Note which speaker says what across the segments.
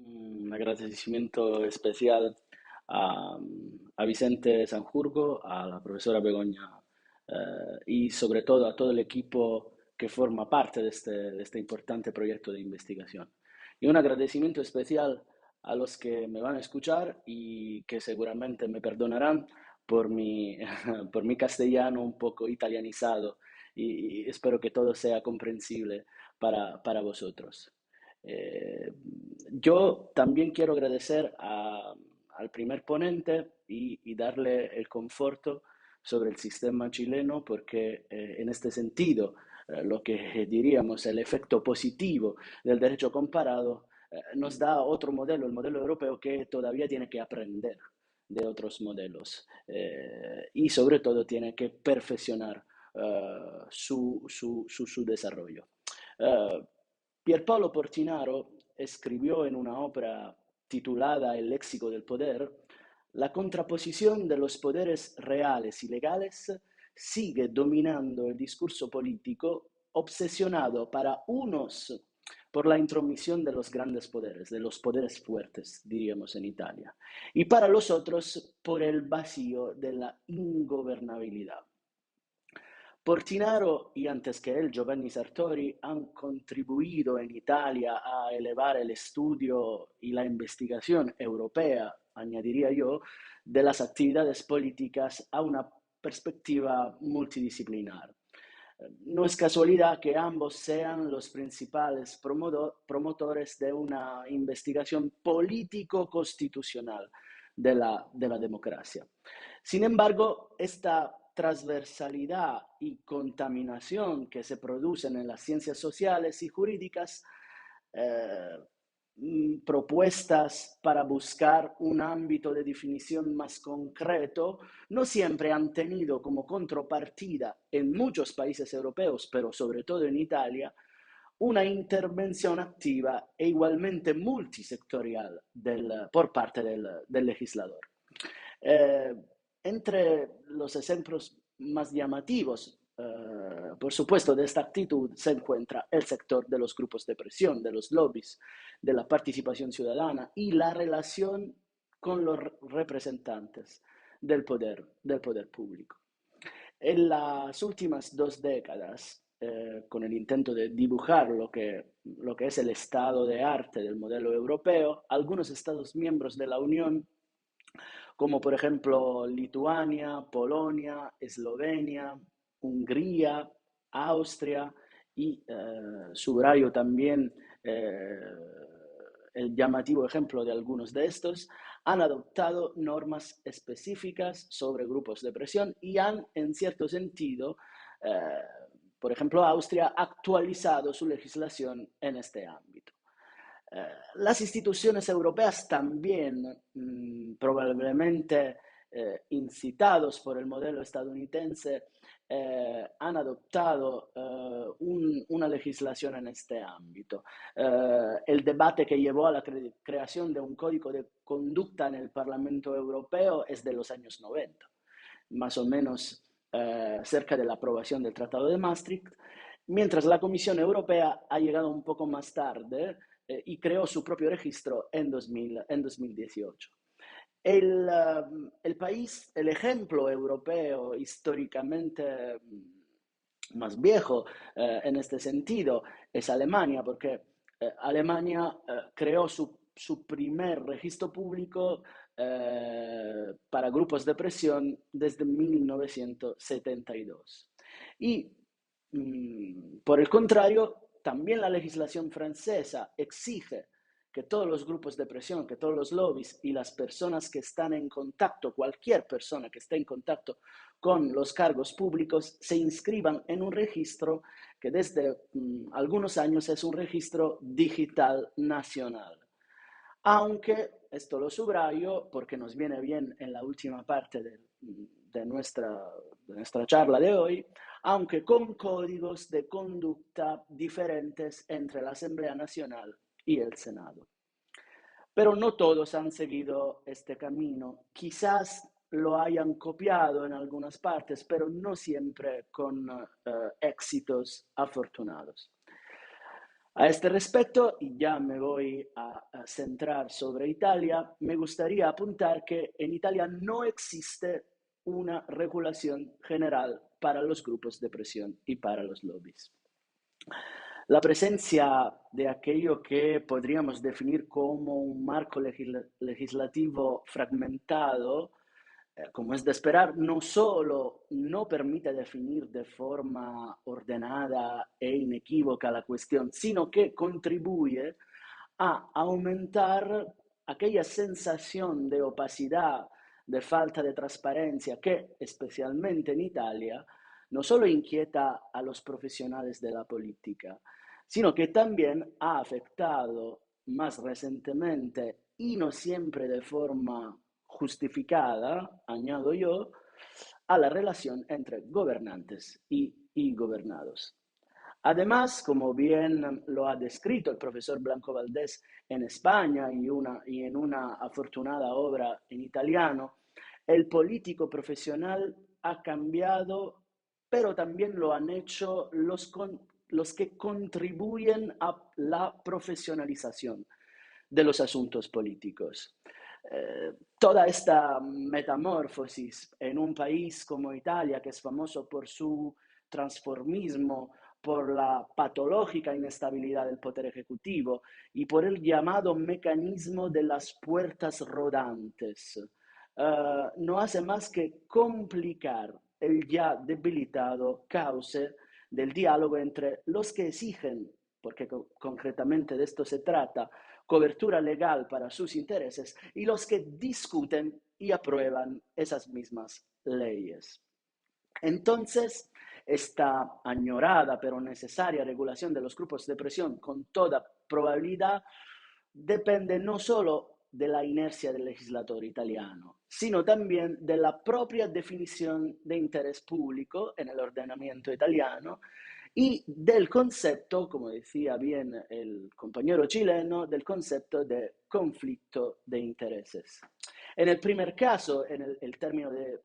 Speaker 1: Un agradecimiento especial a, a Vicente Sanjurgo, a la profesora Begoña y sobre todo a todo el equipo que forma parte de este importante proyecto de investigación. Y un agradecimiento especial a los que me van a escuchar y que seguramente me perdonarán por mi, por mi castellano un poco italianizado y espero que todo sea comprensible para vosotros. Eh, yo también quiero agradecer al primer ponente y darle el conforto sobre el sistema chileno porque en este sentido lo que diríamos el efecto positivo del derecho comparado nos da otro modelo, el modelo europeo que todavía tiene que aprender de otros modelos y sobre todo tiene que perfeccionar su desarrollo. Uh, Pierpaolo Portinaro escribió en una obra titulada El léxico del poder, la contraposición de los poderes reales y legales sigue dominando el discurso político, obsesionado para unos por la intromisión de los grandes poderes, de los poderes fuertes, diríamos en Italia, y para los otros por el vacío de la ingobernabilidad. Portinaro y antes que él Giovanni Sartori han contribuido en Italia a elevar el estudio y la investigación europea, añadiría yo, de las actividades políticas a una perspectiva multidisciplinar. No es casualidad que ambos sean los principales promotores de una investigación político-constitucional de la democracia. Sin embargo, esta transversalidad y contaminación que se producen en las ciencias sociales y jurídicas eh, propuestas para buscar un ámbito de definición más concreto, no siempre han tenido como contrapartida en muchos países europeos, pero sobre todo en Italia, una intervención activa e igualmente multisectorial por parte del legislador. Eh, Entre los ejemplos más llamativos, por supuesto, de esta actitud se encuentra el sector de los grupos de presión, de los lobbies, de la participación ciudadana y la relación con los representantes del poder público. En las últimas 2 décadas, con el intento de dibujar lo que es el estado de arte del modelo europeo, algunos Estados miembros de la Unión como por ejemplo Lituania, Polonia, Eslovenia, Hungría, Austria y subrayo también eh, el llamativo ejemplo de algunos de estos, han adoptado normas específicas sobre grupos de presión y han, en cierto sentido, eh, por ejemplo, Austria ha actualizado su legislación en este ámbito. Las instituciones europeas también, probablemente incitados por el modelo estadounidense, han adoptado una legislación en este ámbito. El debate que llevó a la creación de un código de conducta en el Parlamento Europeo es de los años 90, más o menos cerca de la aprobación del Tratado de Maastricht, mientras la Comisión Europea ha llegado un poco más tarde y creó su propio registro en 2018. El país, el ejemplo europeo históricamente más viejo en este sentido es Alemania, porque Alemania creó su primer registro público para grupos de presión desde 1972. Y por el contrario, también la legislación francesa exige que todos los grupos de presión, que todos los lobbies y las personas que están en contacto, cualquier persona que esté en contacto con los cargos públicos, se inscriban en un registro que desde algunos años es un registro digital nacional. Aunque, esto lo subrayo porque nos viene bien en la última parte de nuestra charla de hoy, aunque con códigos de conducta diferentes entre la Asamblea Nacional y el Senado. Pero no todos han seguido este camino. Quizás lo hayan copiado en algunas partes, pero no siempre con éxitos afortunados. A este respecto, y ya me voy a centrar sobre Italia, me gustaría apuntar que en Italia no existe una regulación general para los grupos de presión y para los lobbies. La presencia de aquello que podríamos definir como un marco legislativo fragmentado, como es de esperar, no solo no permite definir de forma ordenada e inequívoca la cuestión, sino que contribuye a aumentar aquella sensación de opacidad, de falta de transparencia que, especialmente en Italia, no solo inquieta a los profesionales de la política, sino que también ha afectado más recientemente y no siempre de forma justificada, añado yo, a la relación entre gobernantes y gobernados. Además, como bien lo ha descrito el profesor Blanco Valdés en España y en una afortunada obra en italiano, el político profesional ha cambiado, pero también lo han hecho los que contribuyen a la profesionalización de los asuntos políticos. Toda esta metamorfosis en un país como Italia, que es famoso por su transformismo, por la patológica inestabilidad del poder ejecutivo y por el llamado mecanismo de las puertas rodantes, no hace más que complicar el ya debilitado cauce del diálogo entre los que exigen, porque concretamente de esto se trata, cobertura legal para sus intereses y los que discuten y aprueban esas mismas leyes. Entonces, esta añorada pero necesaria regulación de los grupos de presión con toda probabilidad depende no solo de la inercia del legislador italiano, sino también de la propia definición de interés público en el ordenamiento italiano y del concepto, como decía bien el compañero chileno, del concepto de conflicto de intereses. En el primer caso, en el término de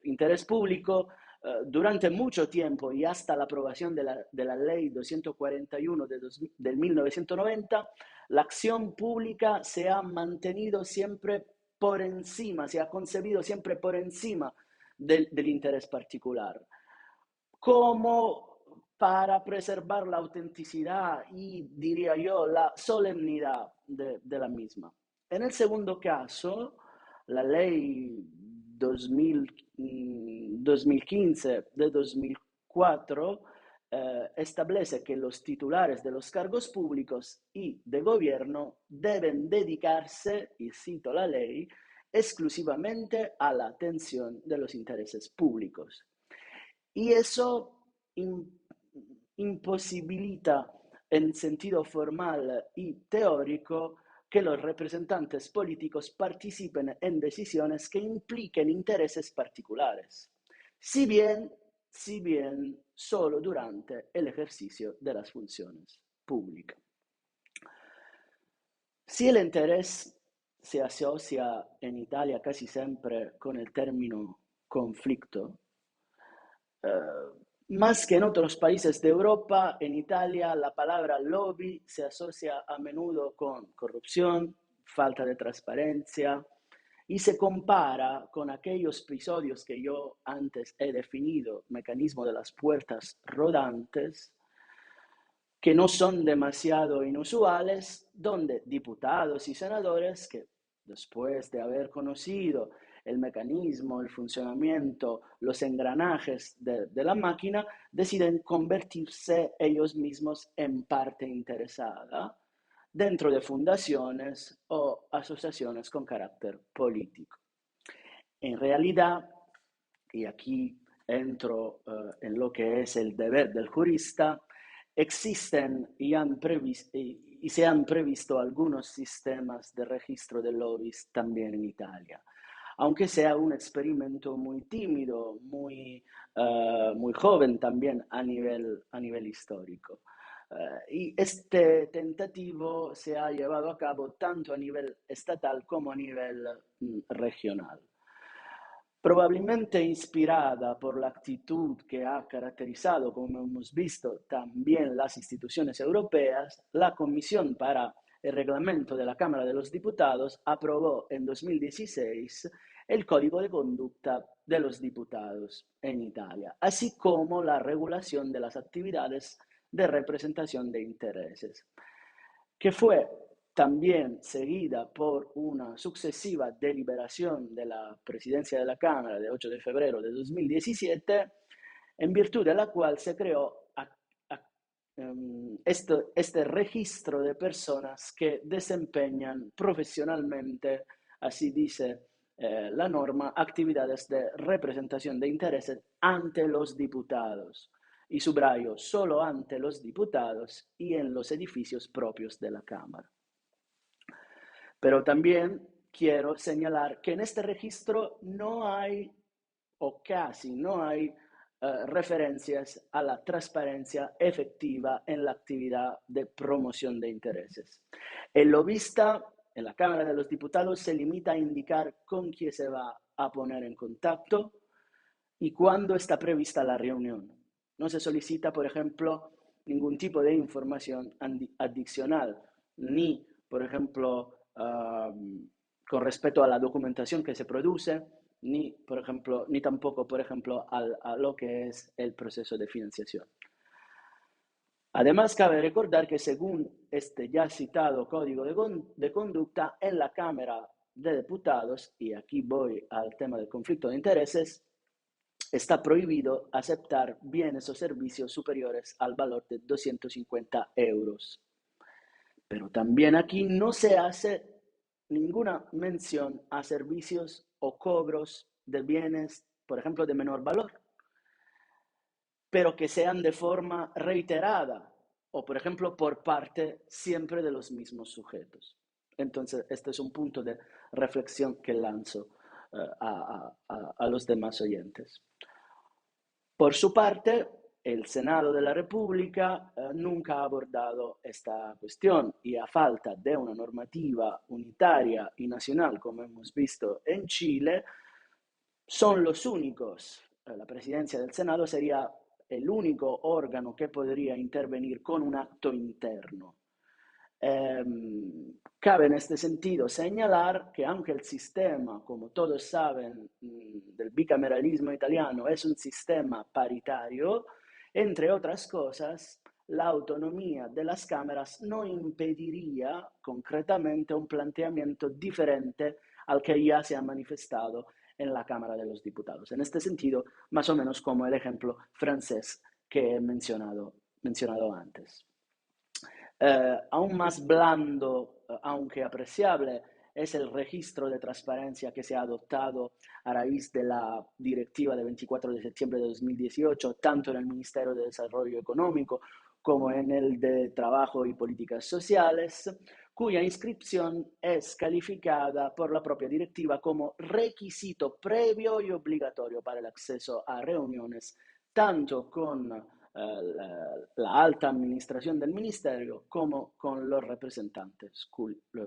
Speaker 1: interés público, durante mucho tiempo y hasta la aprobación de la ley 241 del 1990, la acción pública se ha mantenido siempre por encima, se ha concebido siempre por encima del interés particular, como para preservar la autenticidad y, diría yo, la solemnidad de la misma. En el segundo caso, la ley 2015 de 2004 establece que los titulares de los cargos públicos y de gobierno deben dedicarse, y cito la ley, exclusivamente a la atención de los intereses públicos. Y eso imposibilita en sentido formal y teórico que los representantes políticos participen en decisiones que impliquen intereses particulares, si bien, si bien solo durante el ejercicio de las funciones públicas. Si el interés se asocia en Italia casi siempre con el término conflicto, más que en otros países de Europa, en Italia la palabra lobby se asocia a menudo con corrupción, falta de transparencia y se compara con aquellos episodios que yo antes he definido, mecanismo de las puertas rodantes, que no son demasiado inusuales, donde diputados y senadores que después de haber conocido el mecanismo, el funcionamiento, los engranajes de la máquina, deciden convertirse ellos mismos en parte interesada dentro de fundaciones o asociaciones con carácter político. En realidad, y aquí entro en lo que es el deber del jurista, existen y se han previsto algunos sistemas de registro de lobbies también en Italia, aunque sea un experimento muy tímido, muy joven también a nivel histórico. Y este tentativo se ha llevado a cabo tanto a nivel estatal como a nivel regional. Probablemente inspirada por la actitud que ha caracterizado, como hemos visto, también las instituciones europeas, la Comisión para el Reglamento de la Cámara de los Diputados aprobó en 2016 el Código de Conducta de los Diputados en Italia, así como la regulación de las actividades de representación de intereses, que fue también seguida por una sucesiva deliberación de la Presidencia de la Cámara de 8 de febrero de 2017, en virtud de la cual se creó este registro de personas que desempeñan profesionalmente, así dice la norma, actividades de representación de intereses ante los diputados. Y subrayo, solo ante los diputados y en los edificios propios de la Cámara. Pero también quiero señalar que en este registro no hay, o casi no hay, referencias a la transparencia efectiva en la actividad de promoción de intereses. El lobista en la Cámara de los Diputados se limita a indicar con quién se va a poner en contacto y cuándo está prevista la reunión. No se solicita, por ejemplo, ningún tipo de información adicional, ni, por ejemplo, con respecto a la documentación que se produce, ni, por ejemplo, ni tampoco, por ejemplo, a lo que es el proceso de financiación. Además, cabe recordar que según este ya citado Código de Conducta, en la Cámara de Diputados, y aquí voy al tema del conflicto de intereses, está prohibido aceptar bienes o servicios superiores al valor de 250 euros. Pero también aquí no se hace ninguna mención a servicios o cobros de bienes, por ejemplo, de menor valor, pero que sean de forma reiterada o, por ejemplo, por parte siempre de los mismos sujetos. Entonces, este es un punto de reflexión que lanzo a los demás oyentes. Por su parte, el Senado de la República nunca ha abordado esta cuestión y a falta de una normativa unitaria y nacional, como hemos visto en Chile, son los únicos. La presidencia del Senado sería el único órgano que podría intervenir con un acto interno. Cabe en este sentido señalar que aunque el sistema, como todos saben, del bicameralismo italiano es un sistema paritario, entre otras cosas, la autonomía de las cámaras no impediría concretamente un planteamiento diferente al que ya se ha manifestado en la Cámara de los Diputados. En este sentido, más o menos como el ejemplo francés que he mencionado antes. Aún más blando, aunque apreciable, es el registro de transparencia que se ha adoptado a raíz de la directiva de 24 de septiembre de 2018, tanto en el Ministerio de Desarrollo Económico como en el de Trabajo y Políticas Sociales, cuya inscripción es calificada por la propia directiva como requisito previo y obligatorio para el acceso a reuniones, tanto con la alta administración del ministerio como con los representantes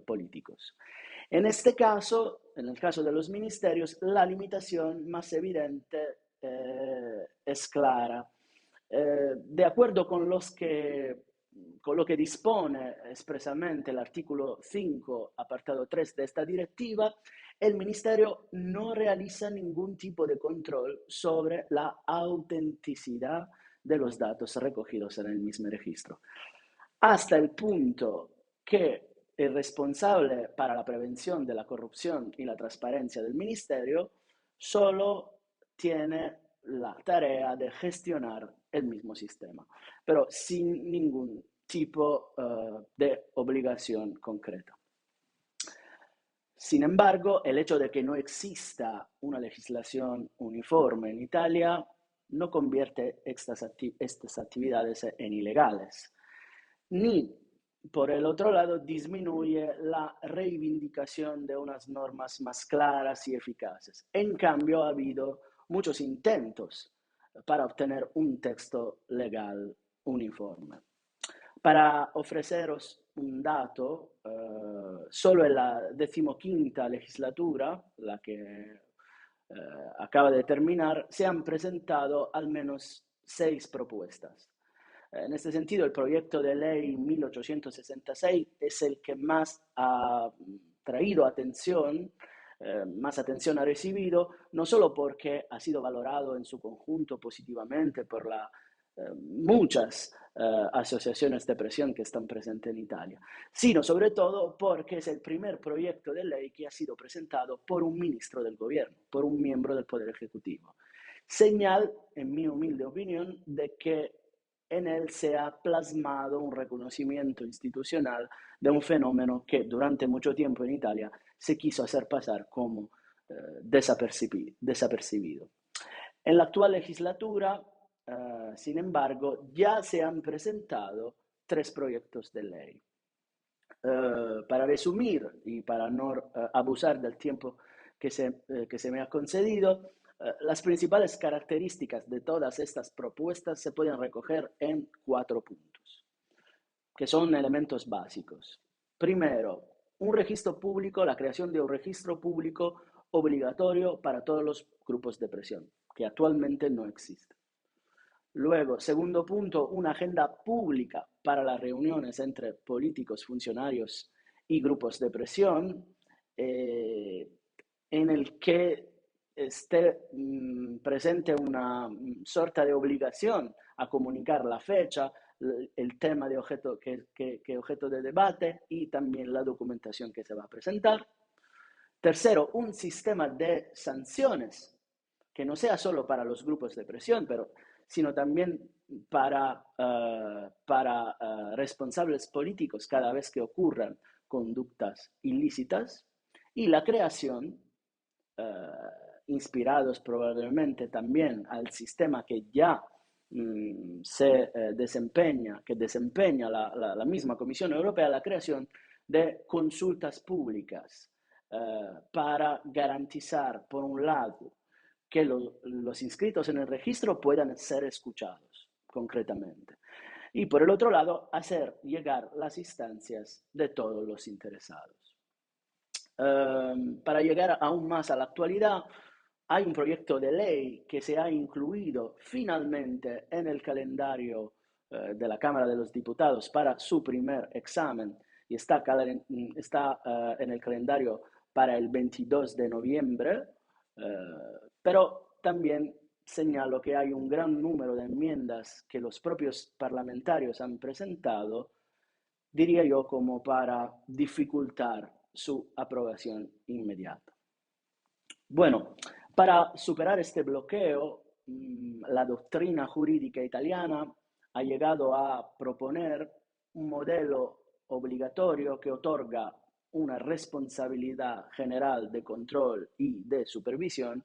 Speaker 1: políticos. En este caso, en el caso de los ministerios, la limitación más evidente es clara. De acuerdo con lo que dispone expresamente el artículo 5, apartado 3 de esta directiva, el Ministerio no realiza ningún tipo de control sobre la autenticidad de los datos recogidos en el mismo registro, hasta el punto que el responsable para la prevención de la corrupción y la transparencia del Ministerio solo tiene la tarea de gestionar el mismo sistema, pero sin ningún tipo de obligación concreta. Sin embargo, el hecho de que no exista una legislación uniforme en Italia no convierte estas actividades en ilegales, ni, por el otro lado, disminuye la reivindicación de unas normas más claras y eficaces. En cambio, ha habido muchos intentos para obtener un texto legal uniforme. Para ofreceros un dato, solo en la 15ª legislatura, la que acaba de terminar, se han presentado al menos 6 propuestas. En este sentido, el proyecto de ley 1866 es el que más ha traído atención, más atención ha recibido, no solo porque ha sido valorado en su conjunto positivamente por muchas asociaciones de presión que están presentes en Italia, sino sobre todo porque es el primer proyecto de ley que ha sido presentado por un ministro del gobierno, por un miembro del Poder Ejecutivo. Señal, en mi humilde opinión, de que en él se ha plasmado un reconocimiento institucional de un fenómeno que durante mucho tiempo en Italia se quiso hacer pasar como desapercibido. En la actual legislatura, sin embargo, ya se han presentado 3 proyectos de ley. Para resumir y para no abusar del tiempo que se me ha concedido, las principales características de todas estas propuestas se pueden recoger en 4 puntos, que son elementos básicos. Primero, un registro público, la creación de un registro público obligatorio para todos los grupos de presión, que actualmente no existe. Luego, segundo punto, una agenda pública para las reuniones entre políticos, funcionarios y grupos de presión, en el que esté presente una sorta de obligación a comunicar la fecha, el tema de objeto que objeto de debate y también la documentación que se va a presentar. Tercero, un sistema de sanciones que no sea solo para los grupos de presión, sino también para responsables políticos cada vez que ocurran conductas ilícitas, y la creación, inspirados probablemente también al sistema que ya que desempeña la misma Comisión Europea, la creación de consultas públicas para garantizar, por un lado, que los inscritos en el registro puedan ser escuchados concretamente. Y por el otro lado, hacer llegar las instancias de todos los interesados. Para llegar aún más a la actualidad, hay un proyecto de ley que se ha incluido finalmente en el calendario de la Cámara de los Diputados para su primer examen y está en el calendario para el 22 de noviembre, pero también señalo que hay un gran número de enmiendas que los propios parlamentarios han presentado, diría yo, como para dificultar su aprobación inmediata. Bueno, para superar este bloqueo, la doctrina jurídica italiana ha llegado a proponer un modelo obligatorio que otorga una responsabilidad general de control y de supervisión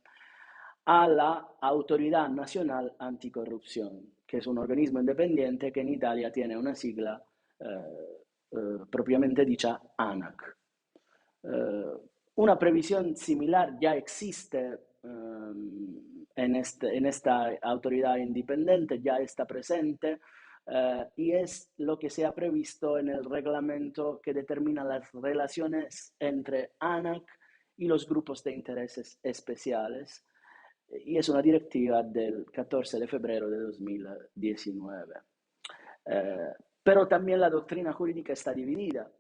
Speaker 1: a la Autoridad Nacional Anticorrupción, que es un organismo independiente que en Italia tiene una sigla propiamente dicha ANAC. Una previsión similar ya existe en esta autoridad independiente, ya está presente, y es lo que se ha previsto en el reglamento que determina las relaciones entre ANAC y los grupos de intereses especiales, y es una directiva del 14 de febrero de 2019. Pero también la doctrina jurídica está dividida.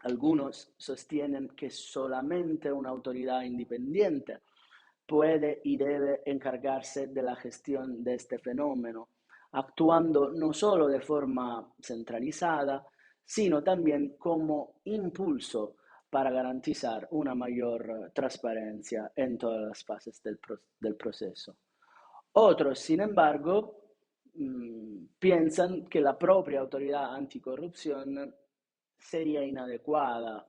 Speaker 1: Algunos sostienen que solamente una autoridad independiente puede y debe encargarse de la gestión de este fenómeno, actuando no solo de forma centralizada, sino también como impulso para garantizar una mayor transparencia en todas las fases del proceso. Otros, sin embargo, piensan que la propia autoridad anticorrupción sería inadecuada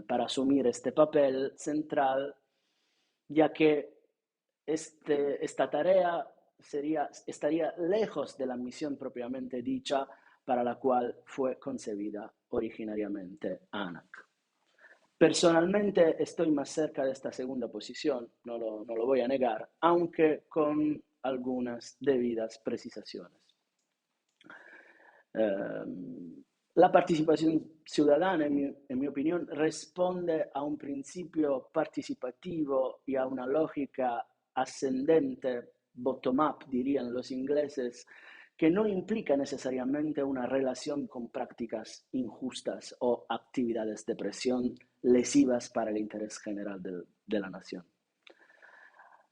Speaker 1: para asumir este papel central, ya que esta tarea estaría lejos de la misión propiamente dicha para la cual fue concebida originariamente ANAC. Personalmente estoy más cerca de esta segunda posición, no lo voy a negar, aunque con algunas debidas precisaciones. La participación ciudadana, en mi opinión, responde a un principio participativo y a una lógica ascendente, bottom-up, dirían los ingleses, que no implica necesariamente una relación con prácticas injustas o actividades de presión lesivas para el interés general de la nación.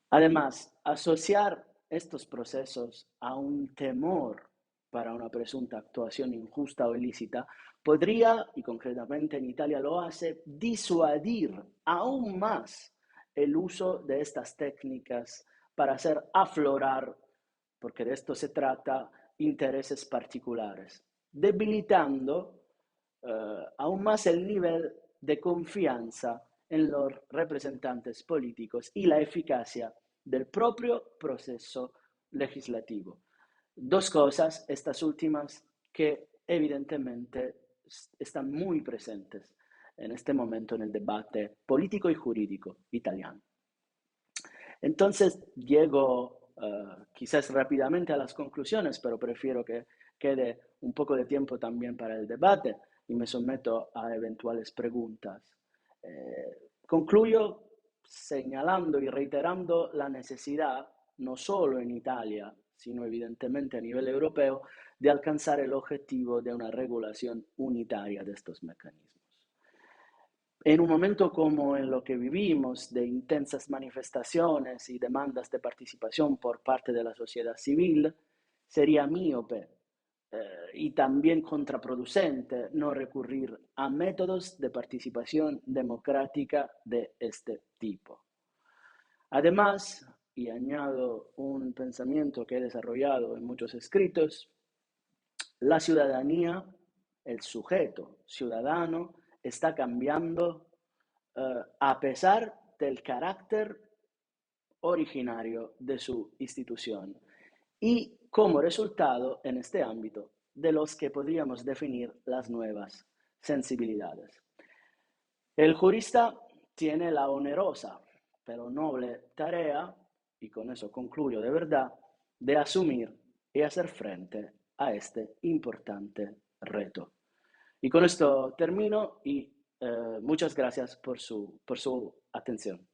Speaker 1: Además, asociar estos procesos a un temor para una presunta actuación injusta o ilícita podría, y concretamente en Italia lo hace, disuadir aún más el uso de estas técnicas para hacer aflorar, porque de esto se trata, intereses particulares, debilitando aún más el nivel de confianza en los representantes políticos y la eficacia del propio proceso legislativo. Dos cosas, estas últimas, que evidentemente están muy presentes en este momento en el debate político y jurídico italiano. Entonces, llego quizás rápidamente a las conclusiones, pero prefiero que quede un poco de tiempo también para el debate y me someto a eventuales preguntas. Concluyo señalando y reiterando la necesidad, no solo en Italia, sino evidentemente a nivel europeo, de alcanzar el objetivo de una regulación unitaria de estos mecanismos. En un momento como en lo que vivimos, de intensas manifestaciones y demandas de participación por parte de la sociedad civil, sería míope y también contraproducente no recurrir a métodos de participación democrática de este tipo. Además, y añado un pensamiento que he desarrollado en muchos escritos, la ciudadanía, el sujeto ciudadano, está cambiando a pesar del carácter originario de su institución y como resultado en este ámbito de los que podríamos definir las nuevas sensibilidades. El jurista tiene la onerosa pero noble tarea, y con eso concluyo de verdad, de asumir y hacer frente a este importante reto. Y con esto termino y muchas gracias por su atención.